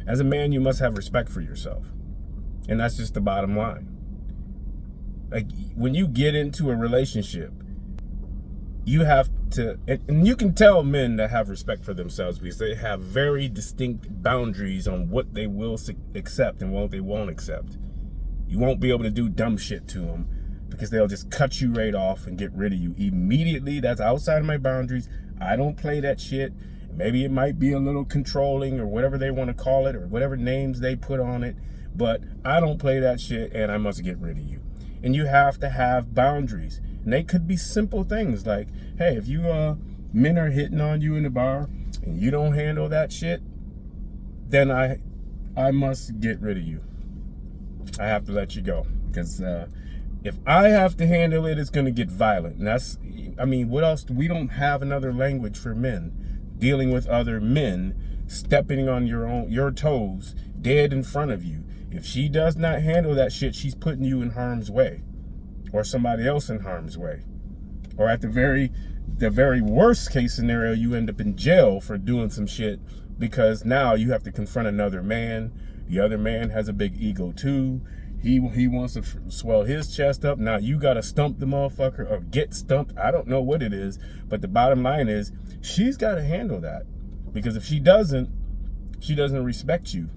As a man, you must have respect for yourself. And that's just the bottom line. Like, when you get into a relationship, you have to, and you can tell men that have respect for themselves because they have very distinct boundaries on what they will accept and what they won't accept. You won't be able to do dumb shit to them because they'll just cut you right off and get rid of you immediately. That's outside of my boundaries. I don't play that shit. Maybe it might be a little controlling or whatever they want to call it or whatever names they put on it, but I don't play that shit and I must get rid of you. And you have to have boundaries. And they could be simple things like, hey, if you men are hitting on you in the bar and you don't handle that shit, then I must get rid of you. I have to let you go. Because if I have to handle it, it's going to get violent. And that's, I mean, what else? We don't have another language for men. Dealing with other men, stepping on your toes, dead in front of you. If she does not handle that shit, she's putting you in harm's way. Or somebody else in harm's way. Or at the very worst case scenario, you end up in jail for doing some shit because now you have to confront another man. The other man has a big ego too. He wants to swell his chest up. Now you got to stump the motherfucker or get stumped. I don't know what it is, but the bottom line is she's got to handle that, because if she doesn't respect you.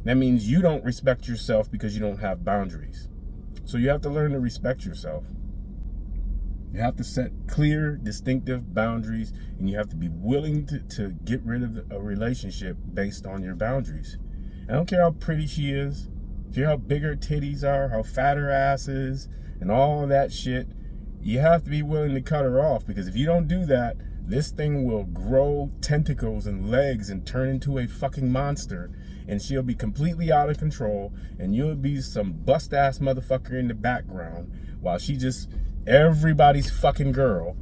That means you don't respect yourself because you don't have boundaries. So you have to learn to respect yourself. You have to set clear, distinctive boundaries, and you have to be willing to get rid of a relationship based on your boundaries. I don't care how pretty she is, I don't care how big her titties are, how fat her ass is, and all that shit. You have to be willing to cut her off, because if you don't do that, this thing will grow tentacles and legs and turn into a fucking monster, and she'll be completely out of control, and you'll be some bust-ass motherfucker in the background while she just everybody's fucking girl,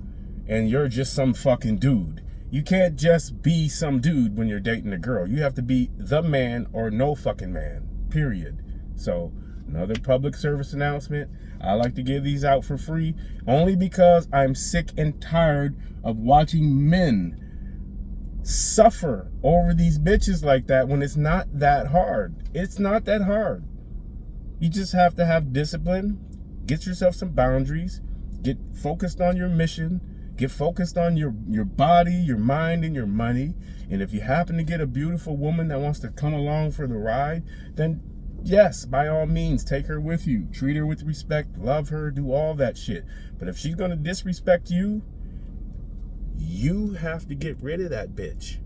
and you're just some fucking dude. You can't just be some dude when you're dating a girl. You have to be the man or no fucking man, period. So, another public service announcement. I like to give these out for free only because I'm sick and tired of watching men suffer over these bitches like that when it's not that hard. It's not that hard. You just have to have discipline, get yourself some boundaries, get focused on your mission, get focused on your body, your mind, and your money. And if you happen to get a beautiful woman that wants to come along for the ride, then yes, by all means, take her with you. Treat her with respect, love her, do all that shit. But if she's gonna disrespect you, you have to get rid of that bitch.